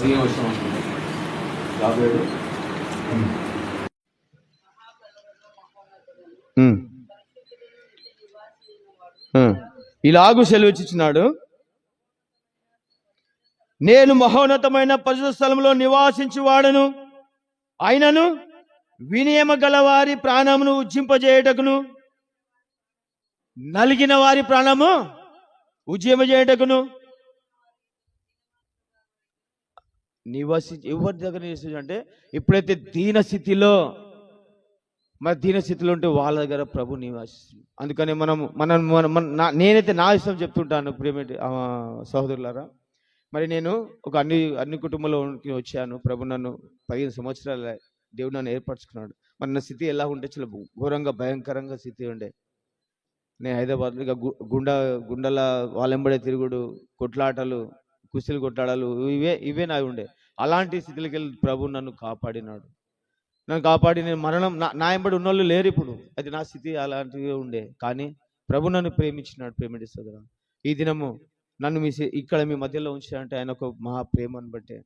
15వ వచనం ఉంటుంది. 57. ఇలాగూ సెలవిచ్చుచున్నాడు, నేను మహోన్నతమైన పరిశుద్ధ స్థలంలో నివాసించువాడను, ఆయనను వినియమ గల వారి ప్రాణమును ఉజ్జింపజేయుటకును, నలిగిన వారి ప్రాణము ఉజ్జింపజేయుటకును ఎవరి దగ్గర అంటే ఎప్పుడైతే దీనస్థితిలో ఉంటే వాళ్ళ దగ్గర ప్రభు నివాసిస్తుంది. అందుకని నేనైతే నా ఇష్టం చెప్తుంటాను ప్రియమైన సహోదరులారా. మరి నేను ఒక అన్ని కుటుంబంలో వచ్చాను. ప్రభు నన్ను 15 సంవత్సరాల దేవుడు నన్ను ఏర్పరచుకున్నాడు. మరి నా స్థితి ఎలా ఉంటే చాలా ఘోరంగా భయంకరంగా స్థితి ఉండే. నేను హైదరాబాద్లో ఇక గుండెల వాళ్ళెంబడే తిరుగుడు, కొట్లాటలు, కుస్తీలు కొట్లాడాలు, ఇవే నావి ఉండే. అలాంటి స్థితిలోకి వెళ్ళి ప్రభు నన్ను కాపాడినాడు. నన్ను కాపాడి నేను మరణం నా ఎంబడి ఉన్నోళ్ళు లేరు ఇప్పుడు. అది నా స్థితి అలాంటివి ఉండే. కానీ ప్రభు నన్ను ప్రేమించినాడు. ప్రేమిస్తాడు. ఈ దినము నన్ను ఇక్కడ మీ మధ్యలో ఉంచాడంటే ఆయన ఒక మహా ప్రేమను బట్టే.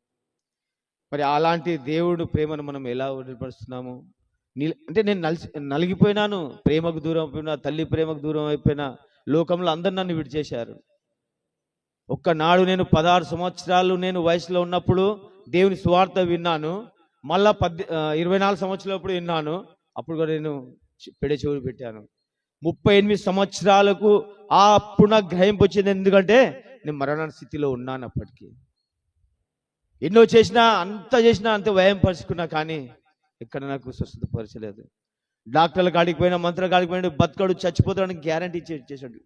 మరి అలాంటి దేవుడు ప్రేమను మనం ఎలా వదిలిపరుస్తున్నాము? అంటే నేను నలిగిపోయినాను, ప్రేమకు దూరం అయిపోయినా, తల్లి ప్రేమకు దూరం అయిపోయినా, లోకంలో అందరు నన్ను విడిచేశారు. ఒక్కనాడు నేను 16 సంవత్సరాలు నేను వయసులో ఉన్నప్పుడు దేవుని సువార్త విన్నాను. మళ్ళా 24 సంవత్సరాలప్పుడు విన్నాను. అప్పుడు కూడా నేను పెడే చెవులు పెట్టాను. 38 సంవత్సరాలకు అప్పుడు నాకు గ్రహింపు వచ్చింది. ఎందుకంటే నేను మరణ స్థితిలో ఉన్నాను. అప్పటికి ఎన్నో చేసినా, అంత చేసినా, అంత వ్యయం పరుచుకున్నా, కానీ ఎక్కడ నాకు స్వస్థత పరచలేదు. డాక్టర్ల కాడికి పోయినా, మంత్రుల కాడికి పోయినా, బతకడు చచ్చిపోతాడని గ్యారంటీ చేశాడు.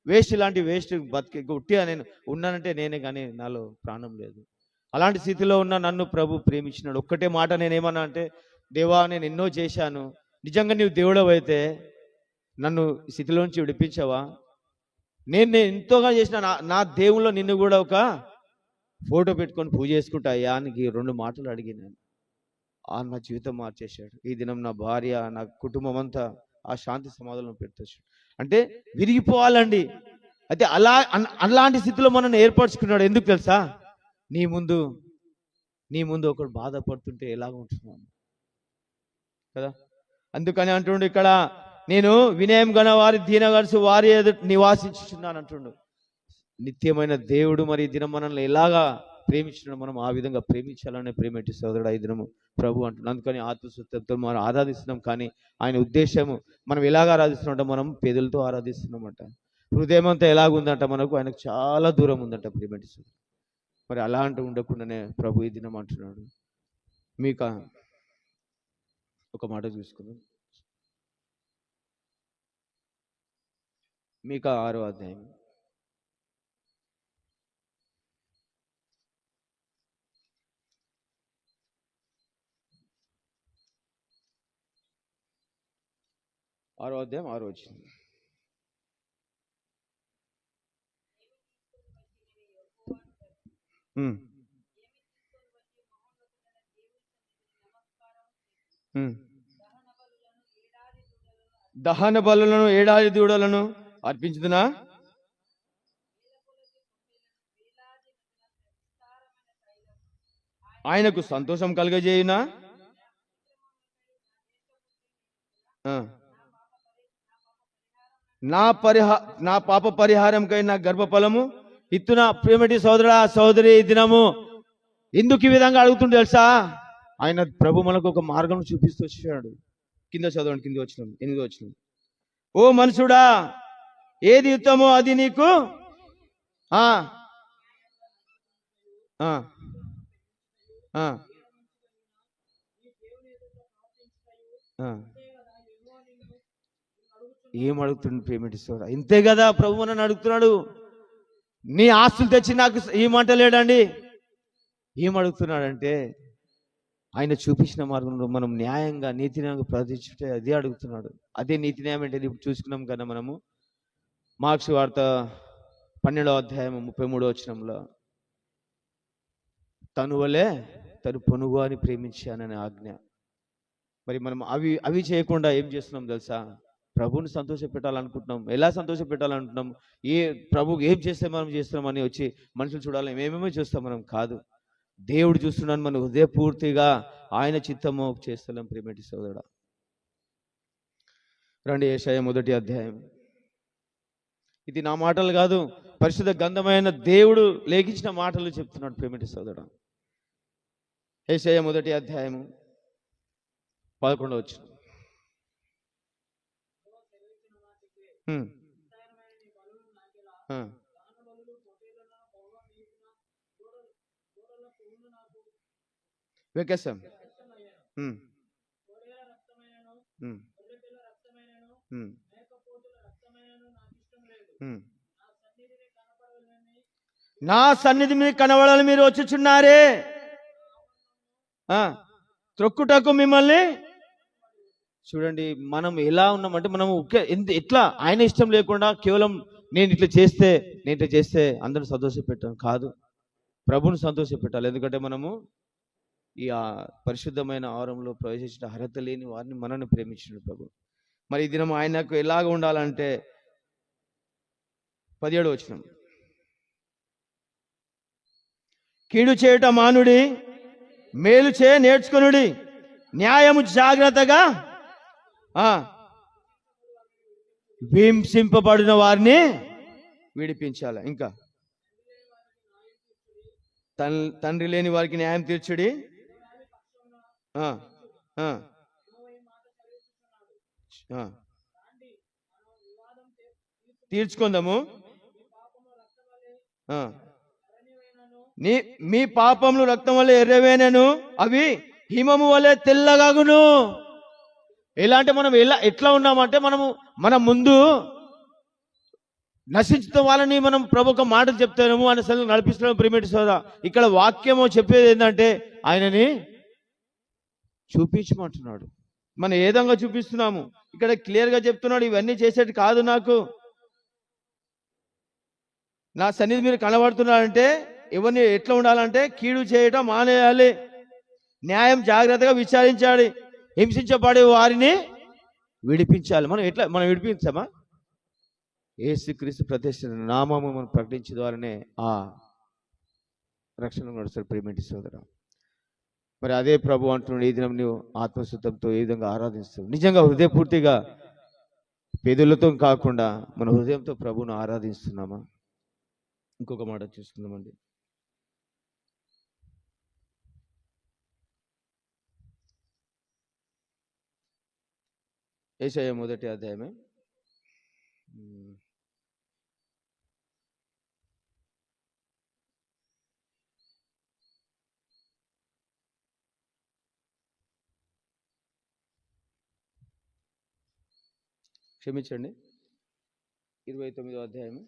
వేస్ట్ ఇలాంటి వేస్ట్ బతికి ఉట్టిగా నేను ఉన్నానంటే నేనే, కానీ నాలో ప్రాణం లేదు. అలాంటి స్థితిలో ఉన్న నన్ను ప్రభు ప్రేమించినాడు. ఒక్కటే మాట నేనేమన్నా అంటే, దేవా నేను ఎన్నో చేశాను, నిజంగా నీవు దేవుడవు అయితే నన్ను స్థితిలోంచి విడిపించావా? నేను ఎంతోగా చేసిన నా దేవుల్లో నిన్ను కూడా ఒక ఫోటో పెట్టుకొని పూజ చేసుకుంటా అయ్యా అని 2 మాటలు అడిగినాను. నా జీవితం మార్చేశాడు. ఈ దినం నా భార్య, నా కుటుంబం అంతా ఆ శాంతి సమాధానం పెట్టచ్చు. అంటే విరిగిపోవాలండి. అయితే అలాంటి స్థితిలో మనల్ని ఏర్పరచుకున్నాడు. ఎందుకు తెలుసా? నీ ముందు ఒకడు బాధపడుతుంటే ఎలాగ ఉంటున్నాను కదా. అందుకని అంటుండు ఇక్కడ, నేను వినయం గల వారి దీనగలుసు వారి ఎదుట నివాసించుచున్నాను అంటుండు. నిత్యమైన దేవుడు మరి ఈ దినం మనల్ని ఎలాగా ప్రేమించున్నాడు, మనం ఆ విధంగా ప్రేమించాలనే ప్రేమటి సోదరుడు ఈ దినము ప్రభు అంటున్నాడు. అందుకని ఆత్మశుద్ధితో మనం ఆరాధిస్తున్నాం. కానీ ఆయన ఉద్దేశము మనం ఎలాగ ఆరాధిస్తున్నామంట, మనం పేదలతో ఆరాధిస్తున్నామంట. హృదయం అంతా ఎలాగుందంట, మనకు ఆయనకు చాలా దూరం ఉందంట ప్రేమటి సోదరుడు. మరి అలాంటి ఉండకుండానే ప్రభు ఈ దినం అంటున్నాడు. మీకు ఒక మాట చూసుకుందాం. మీకా 6వ అధ్యాయం. ఆరో అధ్యాయం 6వ వచనం. దహన బలులను 7 దూడలను అర్పించుదునా? ఆయనకు సంతోషం కలుగజేయునా? నా పాప పరిహారంకై నా గర్భఫలము ఇత్తున. ప్రేమటి సోదరా సోదరి, దినము ఎందుకు ఈ విధంగా అడుగుతుంటే తెలుసా? ఆయన ప్రభు మనకు ఒక మార్గం చూపిస్తూ వచ్చాడు. కింద చదవండి, కింద వచ్చినాం 8వ వచనం. ఓ మనుషుడా, ఏది యుద్ధమో అది నీకు ఏం అడుగుతుంది ప్రేమటి సోదరా? ఇంతే కదా ప్రభు మనని అడుగుతున్నాడు. నీ ఆస్తులు తెచ్చి నాకు ఈ మాట లేడండి. ఏం అడుగుతున్నాడంటే, ఆయన చూపించిన మార్గంలో మనం న్యాయంగా నీతి న్యాయంగా ప్రవర్తించుంటే అదే అడుగుతున్నాడు. అదే నీతి న్యాయం అంటే ఇప్పుడు చూసుకున్నాం కదా మనము. మార్క్స్ వార్త 12వ అధ్యాయం 33వ వచనంలో, తను వలే తను పొనుగు అని ప్రేమించానని ఆజ్ఞ. మరి మనం అవి చేయకుండా ఏం చేస్తున్నాం తెలుసా? ప్రభువుని సంతోష పెట్టాలనుకుంటున్నాం. ఎలా సంతోష పెట్టాలనుకుంటున్నాం? ప్రభువు ఏం చేస్తే మనం చేస్తున్నాం అని వచ్చి మనుషులు చూడాలి, ఏమేమో చూస్తాం మనం. కాదు, దేవుడు చూస్తున్నాను, మన హృదయపూర్తిగా ఆయన చిత్తము చేస్తున్నాం ప్రియమైన సోదరుడా. రండి యెషయా 1వ అధ్యాయం. ఇది నా మాటలు కాదు, పరిశుద్ధ గ్రంథమైన దేవుడు లేఖించిన మాటలు చెప్తున్నాడు ప్రియమైన సోదరుడా. యెషయా 1వ అధ్యాయము 11వ వచనం. వెకేసం నా సన్నిధి మీద కనబడాలి మీరు వచ్చుచున్నారే, త్రొక్కుటకు మిమ్మల్ని. చూడండి, మనం ఎలా ఉన్నామంటే మనం ఎట్లా ఆయన ఇష్టం లేకుండా కేవలం నేను ఇట్లా చేస్తే అందరూ సంతోషపెట్టాను కాదు, ప్రభుని సంతోషపెట్టాలి. ఎందుకంటే మనము ఈ పరిశుద్ధమైన ఆహారంలో ప్రవేశించిన అర్హత లేని వారిని మనల్ని ప్రేమించిన ప్రభు. మరి ఈ దినం ఆయనకు ఎలాగ ఉండాలంటే 17వ వచనం, కీడు చేయుట మానుడి, మేలు చేయ నేర్చుకొనుడి, న్యాయము జాగ్రత్తగా హింసింపబడిన వారిని విడిపించాలి. ఇంకా తండ్రి లేని వారికి న్యాయం తీర్చుడి, తీర్చుకుందాము, మీ పాపములు రక్తం వల్ల ఎర్రవేనను, అవి హిమము వలె తెల్లగాగును. ఎలా అంటే మనం ఎట్లా ఉన్నామంటే మనం ముందు నశించిన వాళ్ళని మనం ప్రభు ఒక మాట చెప్తాము అని అసలు నడిపిస్తున్నాము ప్రియమైన సోదరా. ఇక్కడ వాక్యము చెప్పేది ఏంటంటే ఆయనని చూపించమంటున్నాడు. మనం ఏ విధంగా చూపిస్తున్నాము ఇక్కడ క్లియర్గా చెప్తున్నాడు, ఇవన్నీ చేసేది కాదు, నాకు నా సన్నిధి మీరు కనబడుతున్నాడంటే ఎవరిని ఎట్లా ఉండాలంటే కీడు చేయటం మానేయాలి, న్యాయం జాగ్రత్తగా విచారించాలి, హింసించబడే వారిని విడిపించాలి. మనం విడిపించామా? యేసుక్రీస్తు ప్రతిష్ఠిత నామము మనం ప్రకటించే ద్వారానే ఆ రక్షణ నడుస్తాడు ప్రియమైన సోదరా. మరి అదే ప్రభు అంటున్నాడు, ఈ దినం నువ్వు ఆత్మశుద్ధంతో ఏ విధంగా ఆరాధిస్తావు, నిజంగా హృదయపూర్తిగా పేదలతో కాకుండా మన హృదయంతో ప్రభువును ఆరాధిస్తున్నామా? ఇంకొక మాట చూసుకుందామండి. యెషయా 1వ అధ్యాయమే క్షమించండి 29వ అధ్యాయము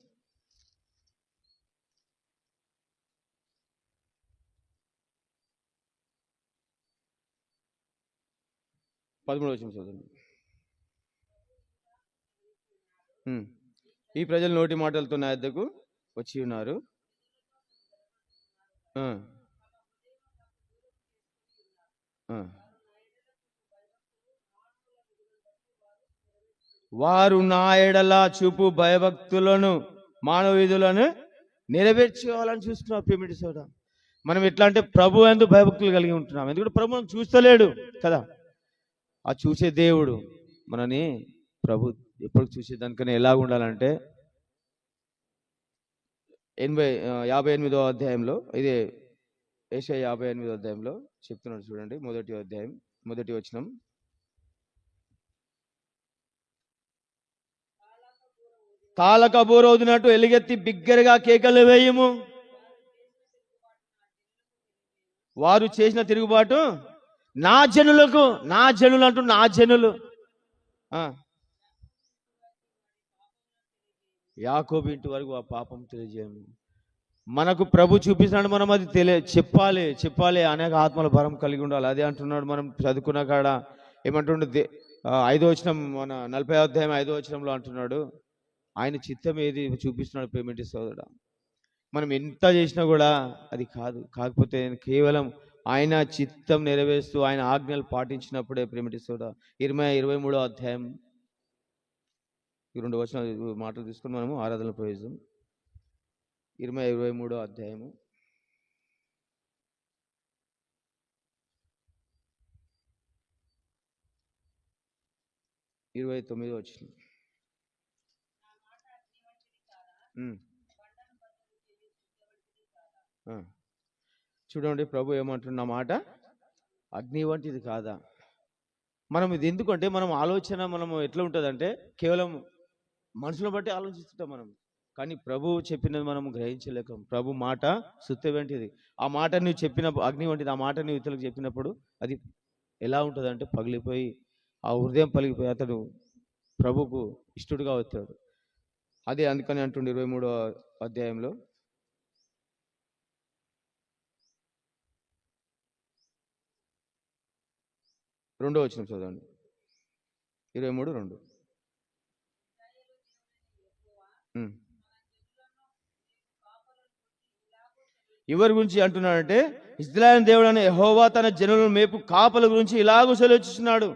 13వ వచనం చదవండి. ఈ ప్రజలు నోటి మాటలతో నా యొద్దకు వచ్చి ఉన్నారు, వారు నా ఎడల చూపు భయభక్తులను మానవ విధులను నెరవేర్చుకోవాలని చూస్తున్నాం ప్రియమైన సోదరా. మనం ఎట్లా అంటే ప్రభు యందు భయభక్తులు కలిగి ఉంటున్నాం, ఎందుకంటే ప్రభు మనం చూస్తలేడు కదా. ఆ చూసే దేవుడు మనని ప్రభు ఎప్పుడు చూసేదానికన్నా ఎలా ఉండాలంటే 58వ అధ్యాయంలో, ఇదే యెషయా 58వ అధ్యాయంలో చెప్తున్నాడు చూడండి. 1వ అధ్యాయం 1వ వచనం, తాళక బోరవుతున్నట్టు ఎలుగెత్తి బిగ్గరగా కేకలు వేయము, వారు చేసిన తిరుగుబాటు నా జనులకు, నా జనులు అంటూ నా జనులు యాకోబు ఇంటి వరకు ఆ పాపం తెలియజేయము. మనకు ప్రభు చూపిస్తున్నాడు, మనం అది చెప్పాలి అనేక ఆత్మల భారం కలిగి ఉండాలి. అదే అంటున్నాడు మనం చదువుకున్న కాడ ఏమంటుండే 5వ వచనం, మన 40వ అధ్యాయం 5వ వచనంలో అంటున్నాడు, ఆయన చిత్తం ఏది చూపిస్తున్నాడు ప్రియమైన సోదరుడా. మనం ఎంత చేసినా కూడా అది కాకపోతే కేవలం ఆయన చిత్తం నెరవేరుస్తూ ఆయన ఆజ్ఞలు పాటించినప్పుడే ప్రియమైన సోదరుడా. 23వ అధ్యాయం 2 వచనాలు మాటలు తీసుకుని మనము ఆరాధన ప్రవేశం. 23వ అధ్యాయము 29 వచ్చింది. చూడండి, ప్రభు ఏమంటున్న మాట అగ్ని వంటిది కాదా. మనం ఇది ఎందుకంటే మనం ఆలోచన మనం ఎట్లా ఉంటుందంటే కేవలం మనుషులను బట్టి ఆలోచిస్తుంటాం మనం, కానీ ప్రభు చెప్పినది మనం గ్రహించలేక. ప్రభు మాట సుత్తి వంటిది. ఆ మాట నువ్వు చెప్పిన అగ్ని వంటిది. ఆ మాట నువ్వు ఇతరులకు చెప్పినప్పుడు అది ఎలా ఉంటుంది అంటే పగిలిపోయి, ఆ హృదయం పగిలిపోయి అతడు ప్రభుకు ఇష్టడుగా అవుతాడు. అదే అందుకని అంటుండే 23వ అధ్యాయంలో 2వ వచనం చదవండి. 23:2. ఎవరి గురించి అంటున్నాడంటే ఇశ్రాయేలు దేవుడు అనే యెహోవా తన జనులను మేపు కాపల గురించి ఇలాగూ సెలవిస్తున్నాడు.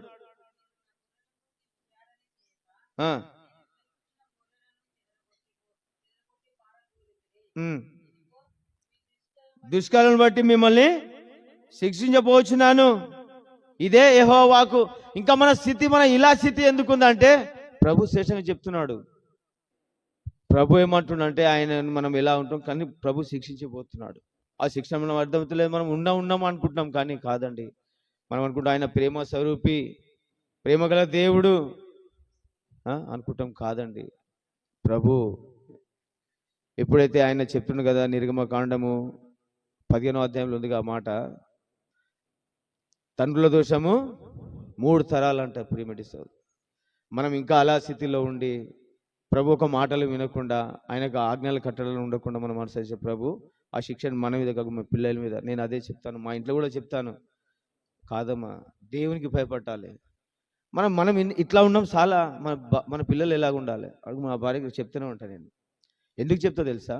దుష్కాలను బట్టి మిమ్మల్ని శిక్షించబోచున్నాను. ఇదే యెహోవాకు. ఇంకా మన స్థితి, మన ఇలా స్థితి ఎందుకుందంటే ప్రభు శేషంగా చెప్తున్నాడు. ప్రభు ఏమంటున్నాడంటే ఆయన మనం ఎలా ఉంటాం, కానీ ప్రభు శిక్షించబోతున్నాడు. ఆ శిక్షణ మనం అర్థమవుతలేదు. మనం ఉన్నాం అనుకుంటున్నాం, కానీ కాదండి. మనం అనుకుంటాం ఆయన ప్రేమ స్వరూపి, ప్రేమ గల దేవుడు అనుకుంటాం, కాదండి. ప్రభు ఎప్పుడైతే ఆయన చెప్తున్నాడు కదా, నిర్గమకాండము 15వ అధ్యాయంలో ఉందిగా ఆ మాట, తండ్రుల దోషము 3 తరాలు అంటారు. ప్రియమటి సోదరు, మనం ఇంకా అలా స్థితిలో ఉండి ప్రభు ఒక మాటలు వినకుండా, ఆయనకు ఆజ్ఞలు కట్టడలు ఉండకుండా మనం అనుసరించే ప్రభు ఆ శిక్షణ మన మీద కాక మా పిల్లల మీద. నేను అదే చెప్తాను, మా ఇంట్లో కూడా చెప్తాను, కాదమ్మా దేవునికి భయపడాలి. మనం ఇట్లా ఉన్నాం చాలా. మన పిల్లలు ఎలాగ ఉండాలి అడుగు. మా భార్యకి చెప్తూనే ఉంటాను నేను. ఎందుకు చెప్తా తెలుసా?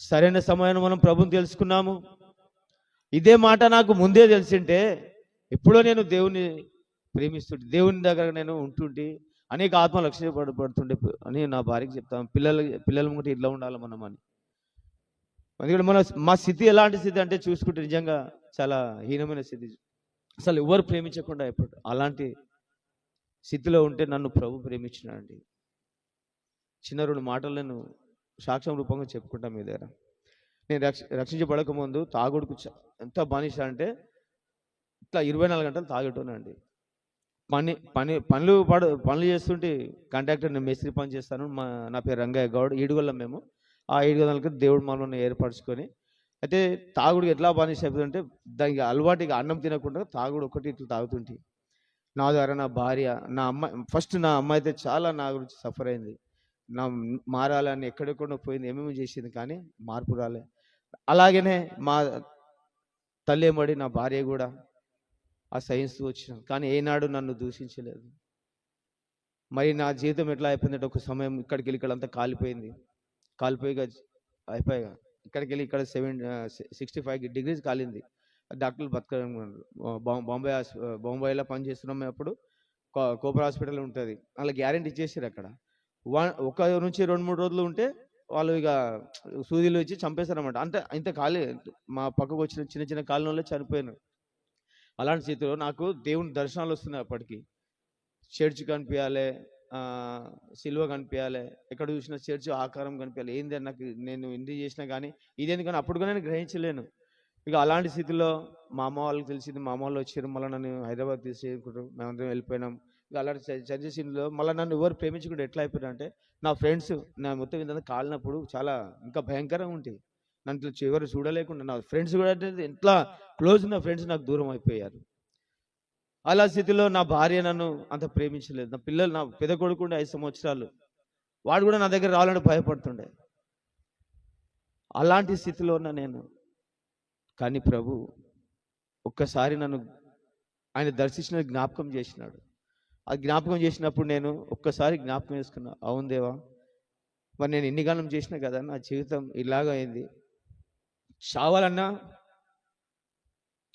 సరైన సమయాన్ని మనం ప్రభుని తెలుసుకున్నాము. ఇదే మాట నాకు ముందే తెలిసింటే ఎప్పుడో నేను దేవుని ప్రేమిస్తుంటే, దేవుని దగ్గర నేను ఉంటుంటే అనేక ఆత్మ లక్ష్యపడుతుండే అని నా భార్యకి చెప్తాను. పిల్లల ముందు ఇట్లా ఉండాలి మనం అని. ఎందుకంటే మా స్థితి ఎలాంటి స్థితి అంటే చూసుకుంటే నిజంగా చాలా హీనమైన స్థితి. అసలు ఎవరు ప్రేమించకుండా ఎప్పుడు అలాంటి స్థితిలో ఉంటే నన్ను ప్రభు ప్రేమించినాడండి. చిన్న 2 మాటలు నేను సాక్ష్యం రూపంగా చెప్పుకుంటాను మీ దగ్గర. నేను రక్షించబడక ముందు తాగుడుకు ఎంత బానిస అంటే ఇట్లా 24 గంటలు తాగేటోనండి. పనులు చేస్తుంటే కాంట్రాక్టర్, నేను మేస్త్రి పని చేస్తాను. నా పేరు రంగయ్య గౌడ్. ఈడుగొల్లం మేము. ఆ 7 గంటలకి దేవుడు మనల్ని ఏర్పరచుకొని, అయితే తాగుడు ఎట్లా బానిస అయిపోతుంటే దానికి అలవాటుగా అన్నం తినకుండా తాగుడు ఒకటి ఇట్లా తాగుతుంటే, నా ద్వారా నా భార్య, నా అమ్మాయి అయితే చాలా నా గురించి సఫర్ అయింది. మారాలని ఎక్కడెక్కడో పోయింది, ఏమేమి చేసింది, కానీ మార్పు రాలే. అలాగనే మా తల్లి ఏమడి నా భార్య కూడా ఆ సైన్స్ వచ్చినాను, కానీ ఏనాడు నన్ను దూషించలేదు. మరి నా జీవితం ఎట్లా అయిపోయిందంటే ఒక సమయం ఇక్కడికి వెళ్ళి ఇక్కడంతా కాలిపోయింది. కాలిపోయిగా అయిపోయాగా ఇక్కడికి వెళ్ళి ఇక్కడ 65 degrees కాలింది. డాక్టర్లు బతకడం. బొంబాయిలో పని చేస్తున్నాం అప్పుడు. కోపర్ హాస్పిటల్ ఉంటుంది, అలా గ్యారెంటీ ఇచ్చేసారు. అక్కడ 1 నుంచి 2-3 రోజులు ఉంటే వాళ్ళు ఇక సూదిలు ఇచ్చి చంపేశారన్నమాట. అంటే ఇంత ఖాళీ, మా పక్కకు వచ్చిన చిన్న చిన్న కాలనీలో చనిపోయాను. అలాంటి స్థితిలో నాకు దేవుని దర్శనాలు వస్తున్నాయి. అప్పటికి చర్చ్ కనిపించాలి, సిల్వ కనిపించాలి, ఎక్కడ చూసినా చర్చ్ ఆకారం కనిపించాలి. ఏంది నాకు, నేను ఇంటి చేసినా కానీ ఇదేంది, కానీ అప్పుడు కూడా నేను గ్రహించలేను. ఇక అలాంటి స్థితిలో మా అమ్మ వాళ్ళకి తెలిసింది. మా అమ్మ వాళ్ళు వచ్చారు, మళ్ళీ నన్ను హైదరాబాద్ తీసుకుంటారు. మేమందరం వెళ్ళిపోయినాం. ఇక అలాంటి చర్చలో మళ్ళీ నన్ను ఎవరు ప్రేమించుకుంటే ఎట్లా అయిపోయినా అంటే, నా ఫ్రెండ్స్ నా మొత్తం ఇంత కాలినప్పుడు చాలా ఇంకా భయంకరంగా ఉంటుంది. నన్ను ఎవరు చూడలేకుండా, నా ఫ్రెండ్స్ కూడా ఎట్లా క్లోజ్ ఉన్న ఫ్రెండ్స్ నాకు దూరం అయిపోయారు. అలా స్థితిలో నా భార్య నన్ను అంత ప్రేమించలేదు. నా పిల్లలు, నా పెద్ద కొడుకుండే 5 సంవత్సరాలు, వాడు కూడా నా దగ్గర రావాలంటే భయపడుతుండే. అలాంటి స్థితిలో ఉన్న నేను, కానీ ప్రభు ఒక్కసారి నన్ను ఆయన దర్శించిన జ్ఞాపకం చేసినాడు. ఆ జ్ఞాపకం చేసినప్పుడు నేను ఒక్కసారి జ్ఞాపకం చేసుకున్నా, అవును దేవా, మరి నేను ఎన్ని గానం చేసినా కదా, నా జీవితం ఇలాగ అయింది. చావాలన్నా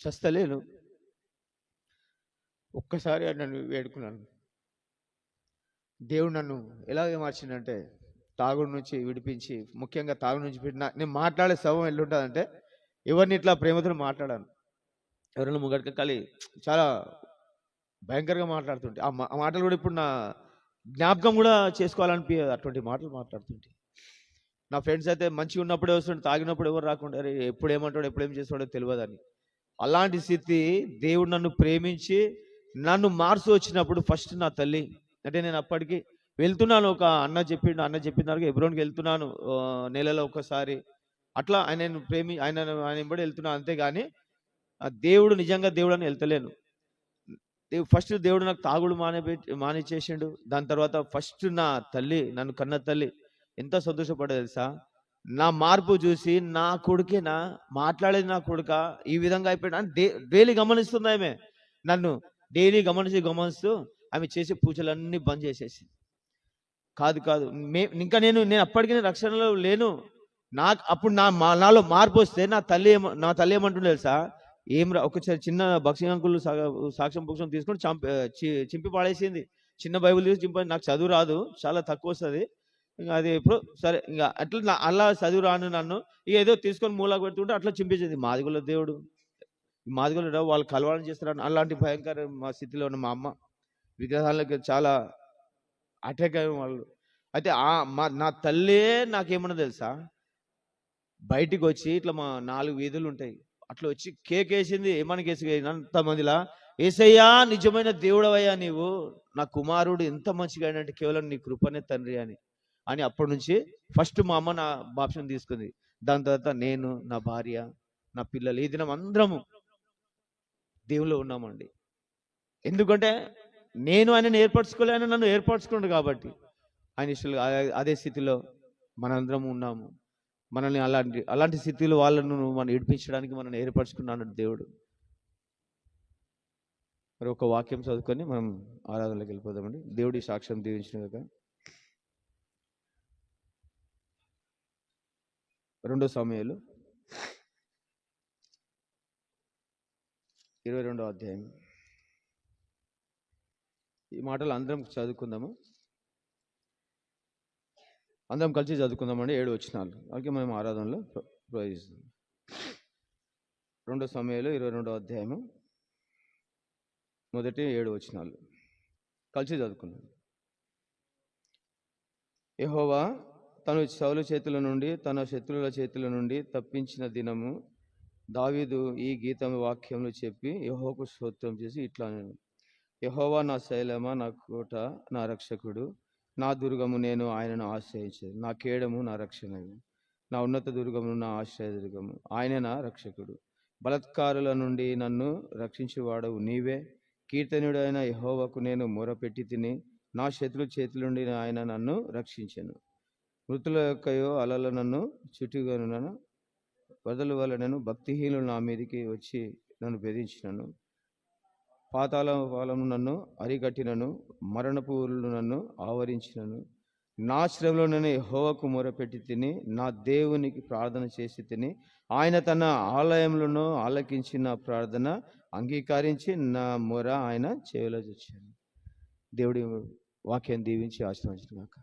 చస్తలేను. ఒక్కసారి నన్ను వేడుకున్నాను. దేవుడు నన్ను ఎలాగే మార్చిందంటే, తాగుడు నుంచి విడిపించి, ముఖ్యంగా తాగుడు నుంచి నేను మాట్లాడే స్వభావం ఎల్లుంటుందంటే, ఎవరిని ఇట్లా ప్రేమతో మాట్లాడాను. ఎవరైనా ముంగడికి చాలా భయంకరంగా మాట్లాడుతుంటే ఆ మాటలు కూడా ఇప్పుడు నా జ్ఞాపకం కూడా చేసుకోవాలనిపించదు, అటువంటి మాటలు మాట్లాడుతుంటే. నా ఫ్రెండ్స్ అయితే మంచిగా ఉన్నప్పుడే వస్తుంటే, తాగినప్పుడు ఎవరు రాకుండా "అరే, ఎప్పుడు ఏమంటాడో ఎప్పుడు ఏం చేస్తాడో తెలియదని." అలాంటి స్థితి, దేవుడు నన్ను ప్రేమించి నన్ను మార్చి వచ్చినప్పుడు ఫస్ట్ నా తల్లి. అంటే నేను అప్పటికి వెళ్తున్నాను, ఒక అన్న చెప్పిన దానికి హెబ్రోన్కి వెళ్తున్నాను నెలలో ఒకసారి. అట్లా ఆయన వెంబడి వెళ్తున్నాను, అంతేగాని ఆ దేవుడు నిజంగా దేవుడు అని వెళ్తలేను. ఫస్ట్ దేవుడు నాకు తాగుడు మానిచ్చేసిండు. దాని తర్వాత ఫస్ట్ నా తల్లి, నన్ను కన్న తల్లి ఎంత సంతోషపడ్డా తెలుసా? నా మార్పు చూసి, నా కొడుకేనా మాట్లాడేది, నా కొడుక ఈ విధంగా అయిపోయాడు అని డైలీ గమనిస్తుంది ఆమె. నన్ను డైలీ గమనిస్తూ ఆమె చేసే పూజలన్నీ బంద్ చేసేసి, కాదు ఇంకా నేను అప్పటికి రక్షణలో లేను. నాకు అప్పుడు నాలో మార్పు వస్తే నా తల్లి ఏమంటుండే తెలుసా? ఒకసారి చిన్న బక్సింగ్ అంకుల్ సాక్ష్యం పుస్తకం తీసుకొని చింపి పాడేసింది. చిన్న బైబుల్ తీసి చింపి, నాకు చదువు రాదు, చాలా తక్కువ వస్తుంది. ఇంకా అది ఎప్పుడు సరే, ఇంకా అట్లా అలా చదువు రాను నన్ను ఇక ఏదో తీసుకొని మూలకు పెడుతుంటే అట్లా చింపేసేది. మాదిగోళ్ళ దేవుడు, మాదిగోళ్ళ వాళ్ళు కలవాలని చేస్తారు అలాంటి భయంకర మా స్థితిలో ఉన్న మా అమ్మ విగ్రహాలకి చాలా అటాక్ అయ్యే వాళ్ళు. అయితే నా తల్లే నాకేమన్నా తెలుసా? బయటికి వచ్చి ఇట్లా మా 4 వీధులు ఉంటాయి, అట్లా వచ్చి కేక్ వేసింది. ఏమని కేసు అంతమందిలా, ఏసయ్యా నిజమైన దేవుడవయ్యా నీవు, నా కుమారుడు ఎంత మంచిగా అయినంటే కేవలం నీ కృపనే తండ్రి అని అప్పటి నుంచి ఫస్ట్ మా అమ్మ నా బాప్టిజం తీసుకుంది. దాని తర్వాత నేను, నా భార్య, నా పిల్లలు ఈ దినం అందరము దేవుళ్ళు ఉన్నామండి. ఎందుకంటే నేను ఆయనను ఏర్పరచుకోలే, ఆయన నన్ను ఏర్పరచుకోండు కాబట్టి. ఆయన ఇష్టంగా అదే స్థితిలో మనందరం ఉన్నాము. మనల్ని అలాంటి స్థితిలో వాళ్ళను మనం ఏడిపించడానికి మనల్ని ఏర్పరచుకున్నాడు దేవుడు. మరి ఒక వాక్యం చదువుకొని మనం ఆరాధనలోకి వెళ్ళిపోదామండి. దేవుడి సాక్ష్యం దీవించినగా 2 సమూయేలు 22వ అధ్యాయం. ఈ మాటలు అందరం చదువుకుందాము, అందరం కలిసి చదువుకుందామండి. 7 వచనాలు అలాగే మనం ఆరాధనలో ప్రవేశిస్తాం. 2 సమూయేలు 22వ అధ్యాయము మొదటి 7 వచనాలు కలిసి చదువుకుందాం. యెహోవా తను సౌలు చేతుల నుండి, తన శత్రువుల చేతుల నుండి తప్పించిన దినము దావీదు ఈ గీతం వాక్యములు చెప్పి యెహోవాకు స్తోత్రం చేసి ఇట్లా నేను, యెహోవా నా శైలమా, నా కోట, నా రక్షకుడు, నా దుర్గము, నేను ఆయనను ఆశ్రయించేది. నా కేడము, నా రక్షణము, నా ఉన్నత దుర్గము, నా ఆశ్రయదుర్గము, ఆయన నా రక్షకుడు. బలత్కారుల నుండి నన్ను రక్షించేవాడవు నీవే. కీర్తనుడైన యెహోవాకు నేను మొరపెట్టి తిని, నా శత్రు చేతుల నుండి ఆయన నన్ను రక్షించెను. మృతుల యొక్కయో అలల నన్ను చుట్టుగనున, వరదల వల్ల నేను భక్తిహీనులు నా మీదికి వచ్చి నన్ను బెదిరించినను. పాతాళము నన్ను అరికట్టినను, మరణపు ఊరులు నన్ను ఆవరించినను. నా శ్రమలో నేను యెహోవాకు మొరపెట్టి తిని, నా దేవునికి ప్రార్థన చేసి తిని, ఆయన తన ఆలయంలోనూ ఆలకించిన ప్రార్థన అంగీకరించి నా మొర ఆయన చెవిలో తెచ్చాను. దేవుడి వాక్యాన్ని దీవించి ఆశీర్వదించుగాక.